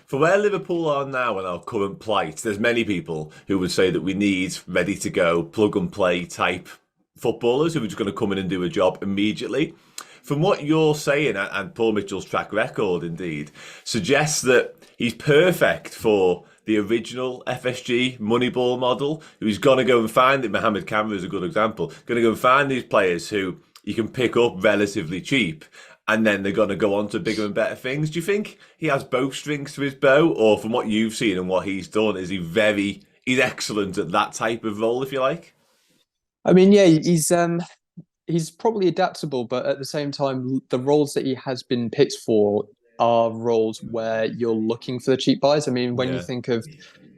For where Liverpool are now in our current plight, there's many people who would say that we need ready to go, plug and play type footballers who are just going to come in and do a job immediately. From what you're saying, and Paul Mitchell's track record indeed, suggests that he's perfect for the original FSG Moneyball model, who's going to go and find it. Mohamed Kamara is a good example. Going to go and find these players who you can pick up relatively cheap, and then they're going to go on to bigger and better things. Do you think he has both strings to his bow, or from what you've seen and what he's done, is he's excellent at that type of role, if you like? I mean, yeah, he's probably adaptable, but at the same time, the roles that he has been picked for are roles where you're looking for the cheap buys. I mean, when you Yeah, think of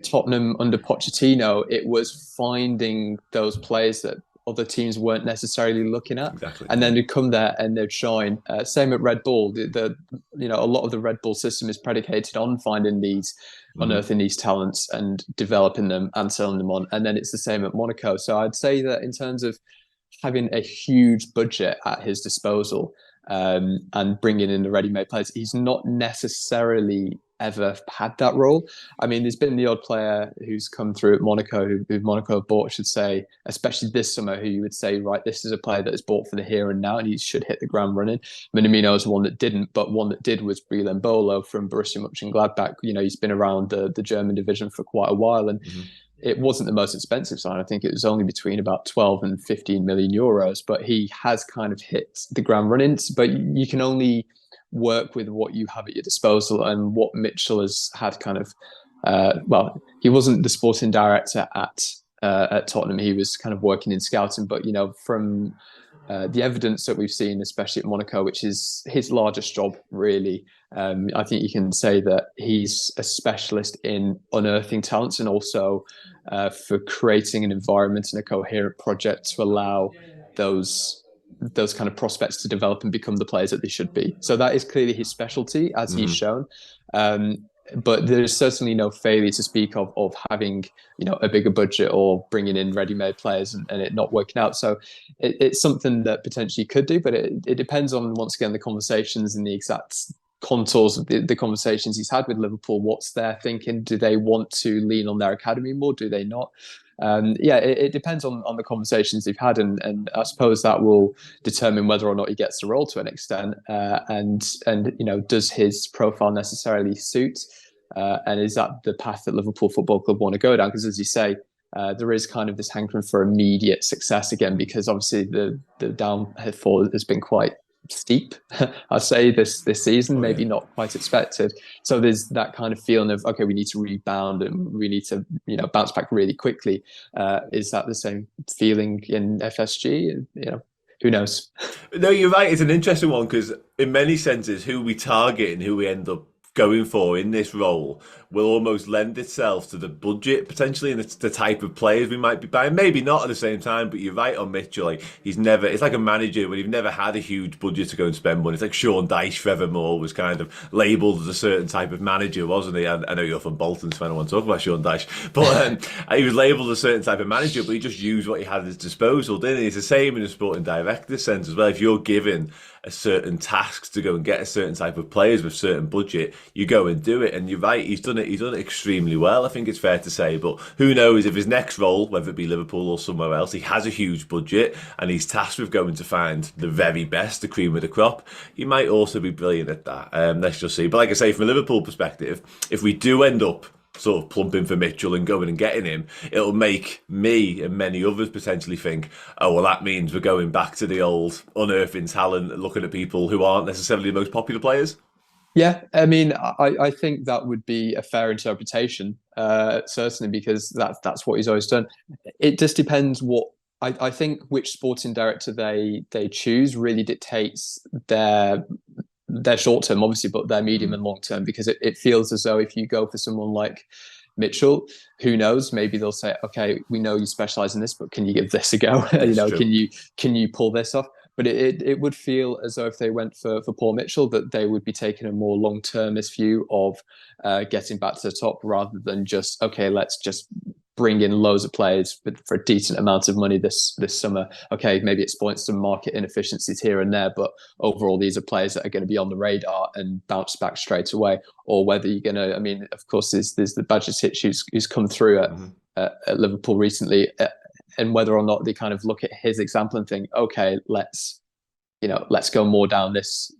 Tottenham under Pochettino, it was finding those players that other teams weren't necessarily looking at, exactly. and Yeah. then they'd come there and they'd shine. Same at Red Bull. A lot of the Red Bull system is predicated on finding these, Mm-hmm. unearthing these talents and developing them and selling them on. And then it's the same at Monaco. So I'd say that in terms of having a huge budget at his disposal, and bringing in the ready-made players, he's not necessarily ever had that role. I mean, there's been the odd player who's come through at Monaco, who Monaco have bought, I should say, especially this summer, who you would say, right, this is a player that is bought for the here and now, and he should hit the ground running. Minamino is one that didn't, but one that did was Breel Bolo from Borussia Mönchengladbach. You know, he's been around the German division for quite a while, and Mm-hmm. it wasn't the most expensive sign. I think it was only between about 12 and 15 million euros, but he has kind of hit the ground running. But you can only work with what you have at your disposal, and what Mitchell has had kind of, he wasn't the sporting director at Tottenham. He was kind of working in scouting, but, you know, from the evidence that we've seen, especially at Monaco, which is his largest job, really. I think you can say that he's a specialist in unearthing talents, and also for creating an environment and a coherent project to allow those kind of prospects to develop and become the players that they should be. So that is clearly his specialty, as he's Mm-hmm. shown. But there is certainly no failure to speak of having, you know, a bigger budget or bringing in ready-made players and it not working out. So it's something that potentially could do, but it depends on, once again, the conversations and the exact contours of the conversations he's had with Liverpool. What's their thinking? Do they want to lean on their academy more? Do they not? It depends on the conversations they've had, and I suppose that will determine whether or not he gets the role to an extent. And you know, does his profile necessarily suit? And is that the path that Liverpool Football Club want to go down? Because, as you say, there is kind of this hankering for immediate success again, because obviously the downfall has been quite steep. I'll say this season, Oh yeah. maybe not quite expected. So there's that kind of feeling of, okay, we need to rebound and we need to, you know, bounce back really quickly. Is that the same feeling in FSG? You know, who knows? No, you're right. It's an interesting one because, in many senses, who we target and who we end up going for in this role will almost lend itself to the budget potentially and the type of players we might be buying. Maybe not at the same time, but you're right on Mitchell. Like, he's never. It's like a manager when you've never had a huge budget to go and spend money. It's like Sean Dyche forevermore was kind of labelled as a certain type of manager, wasn't he? I know you're from Bolton, so I don't want to talk about Sean Dyche, but he was labelled a certain type of manager, but he just used what he had at his disposal, didn't he? It's the same in a sporting director sense as well. If you're given a certain task to go and get a certain type of players with certain budget, you go and do it. And you're right, he's done it. He's done it extremely well, I think it's fair to say. But who knows if his next role, whether it be Liverpool or somewhere else, he has a huge budget and he's tasked with going to find the very best, the cream of the crop. He might also be brilliant at that. Let's just see. But like I say, from a Liverpool perspective, if we do end up sort of plumping for Mitchell and going and getting him, it'll make me and many others potentially think, oh, well, that means we're going back to the old unearthing talent and looking at people who aren't necessarily the most popular players. Yeah, I mean, I think that would be a fair interpretation, certainly, because that's what he's always done. It just depends what I think which sporting director they choose really dictates their short term, obviously, but their medium Mm, and long term, because it feels as though if you go for someone like Mitchell, who knows, maybe they'll say, okay, we know you specialize in this, but can you give this a go? You it's know, true. can you pull this off? But it would feel as though if they went for Paul Mitchell, that they would be taking a more long-termist view of getting back to the top, rather than just, okay, let's just bring in loads of players for a decent amount of money this summer. Okay, maybe exploit some market inefficiencies here and there, but overall these are players that are going to be on the radar and bounce back straight away. Or whether you're going to, I mean, of course, there's the Bajcetic who's come through at Liverpool recently, and whether or not they kind of look at his example and think, okay, let's go more down this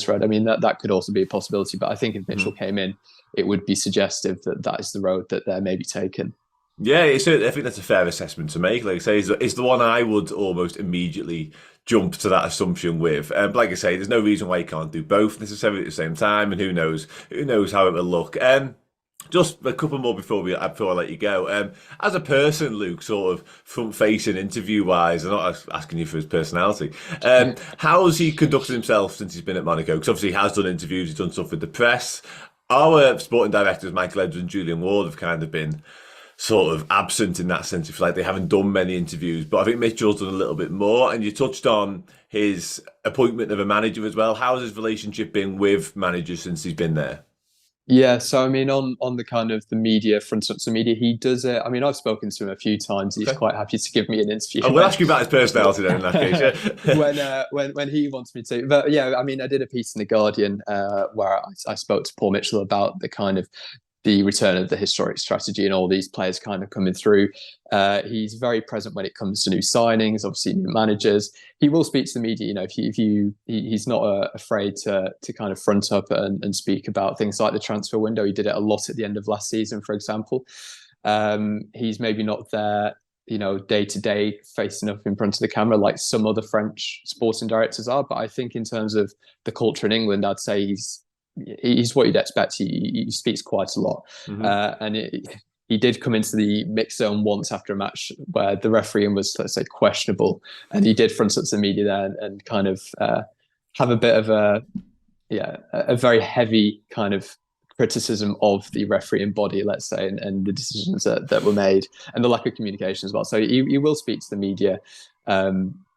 road. I mean, that could also be a possibility, but I think if Mitchell came in, it would be suggestive that is the road that they're maybe taking. Yeah, I think that's a fair assessment to make. Like I say, it's the one I would almost immediately jump to that assumption with. But like I say, there's no reason why you can't do both necessarily at the same time, and who knows how it will look. Just a couple more before I let you go. As a person, Luke, sort of front-facing interview-wise, I'm not asking you for his personality. How has he conducted himself since he's been at Monaco? Because obviously he has done interviews, he's done stuff with the press. Our sporting directors, Michael Edwards and Julian Ward, have kind of been sort of absent in that sense. If like they haven't done many interviews, but I think Mitchell's done a little bit more. And you touched on his appointment of a manager as well. How has his relationship been with managers since he's been there? Yeah, so I mean, on the kind of the media, front of media, he does it. I mean, I've spoken to him a few times. He's quite happy to give me an interview. I will ask you about his personality then in that case. Yeah. when he wants me to. But yeah, I mean, I did a piece in the Guardian where I spoke to Paul Mitchell about the return of the historic strategy and all these players kind of coming through. He's very present when it comes to new signings, obviously new managers. He will speak to the media. You know, he's not afraid to kind of front up and speak about things like the transfer window. He did it a lot at the end of last season, for example. He's maybe not there, day to day facing up in front of the camera like some other French sporting directors are. But I think in terms of the culture in England, I'd say he's what you'd expect. He speaks quite a lot, and he did come into the mix zone once after a match where the refereeing was, let's say, questionable, and he did front up to the media there and kind of have a bit of a very heavy kind of criticism of the refereeing body, let's say, and the decisions that were made and the lack of communication as well. So he will speak to the media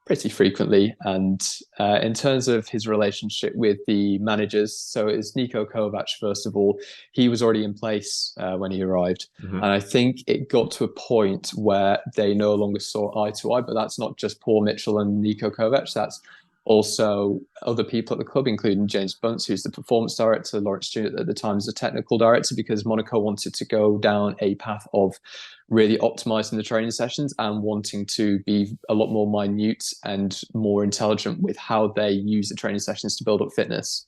pretty frequently. And in terms of his relationship with the managers, so it's Niko Kovac, first of all. He was already in place when he arrived. And I think it got to a point where they no longer saw eye to eye, but that's not just Paul Mitchell and Niko Kovac. That's also other people at the club, including James Bunce, who's the performance director, Lawrence Stewart at the time as the technical director, because Monaco wanted to go down a path of really optimizing the training sessions and wanting to be a lot more minute and more intelligent with how they use the training sessions to build up fitness.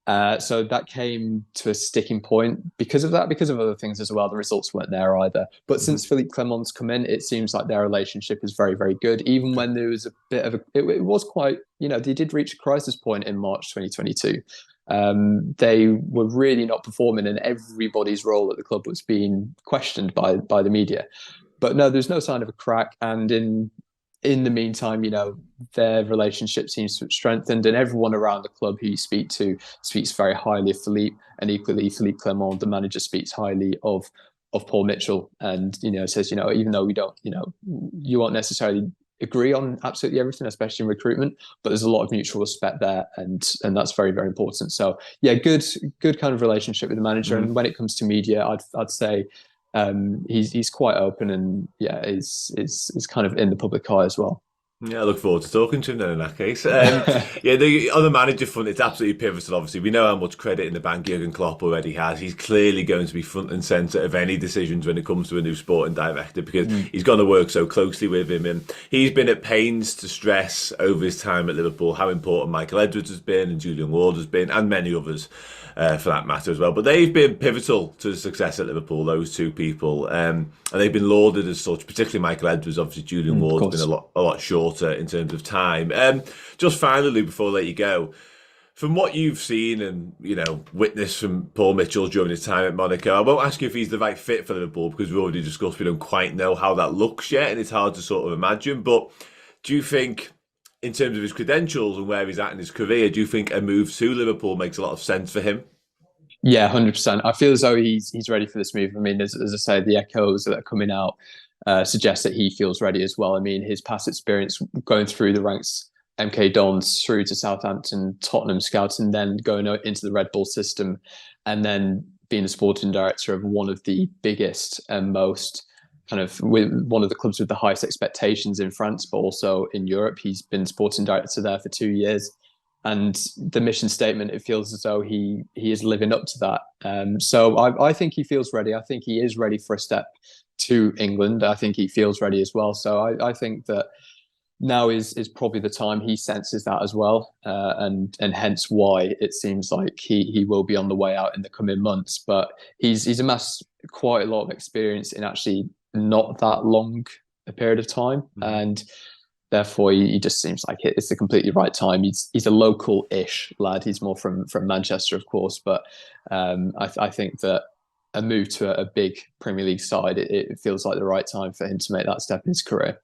So that came to a sticking point because of that, because of other things as well. The results weren't there either. But since Philippe Clement's come in, it seems like their relationship is very, very good. Even when there was a bit of it was quite, they did reach a crisis point in March 2022. They were really not performing, and everybody's role at the club was being questioned by the media. But no, there's no sign of a crack. And in the meantime, their relationship seems to have strengthened, and everyone around the club who you speak to speaks very highly of Philippe, and equally Philippe Clement, the manager, speaks highly of Paul Mitchell, and says, even though we don't, you won't necessarily agree on absolutely everything, especially in recruitment, but there's a lot of mutual respect there, and that's very, very important. So yeah, good kind of relationship with the manager. And when it comes to media, I'd say he's quite open, and is kind of in the public eye as well. Yeah, I look forward to talking to him then in that case. On the manager front, it's absolutely pivotal. Obviously, we know how much credit in the bank Jurgen Klopp already has. He's clearly going to be front and centre of any decisions when it comes to a new sporting director, because he's going to work so closely with him. And he's been at pains to stress over his time at Liverpool how important Michael Edwards has been, and Julian Ward has been, and many others for that matter as well. But they've been pivotal to the success at Liverpool, those two people. And they've been lauded as such, particularly Michael Edwards. Obviously, Julian Ward's been a lot shorter in terms of time. Just finally, before I let you go, from what you've seen and witnessed from Paul Mitchell during his time at Monaco, I won't ask you if he's the right fit for Liverpool, because we've already discussed we don't quite know how that looks yet, and it's hard to sort of imagine. But do you think, in terms of his credentials and where he's at in his career, do you think a move to Liverpool makes a lot of sense for him? Yeah, 100%. I feel as though he's ready for this move. I mean, as I say, the echoes that are coming out suggest that he feels ready as well. I mean, his past experience going through the ranks, MK Dons through to Southampton, Tottenham scouting, then going into the Red Bull system, and then being the sporting director of one of the biggest and most kind of with one of the clubs with the highest expectations in France, but also in Europe. He's been sporting director there for 2 years. And the mission statement, it feels as though he is living up to that. So I think he feels ready. I think he is ready for a step to England. I think he feels ready as well. So I think that now is probably the time. He senses that as well, and hence why it seems like he will be on the way out in the coming months. But he's amassed quite a lot of experience in actually not that long a period of time, and therefore he just seems like it's the completely right time. He's a local-ish lad. He's more from Manchester, of course, but I think that a move to a big Premier League side, it feels like the right time for him to make that step in his career.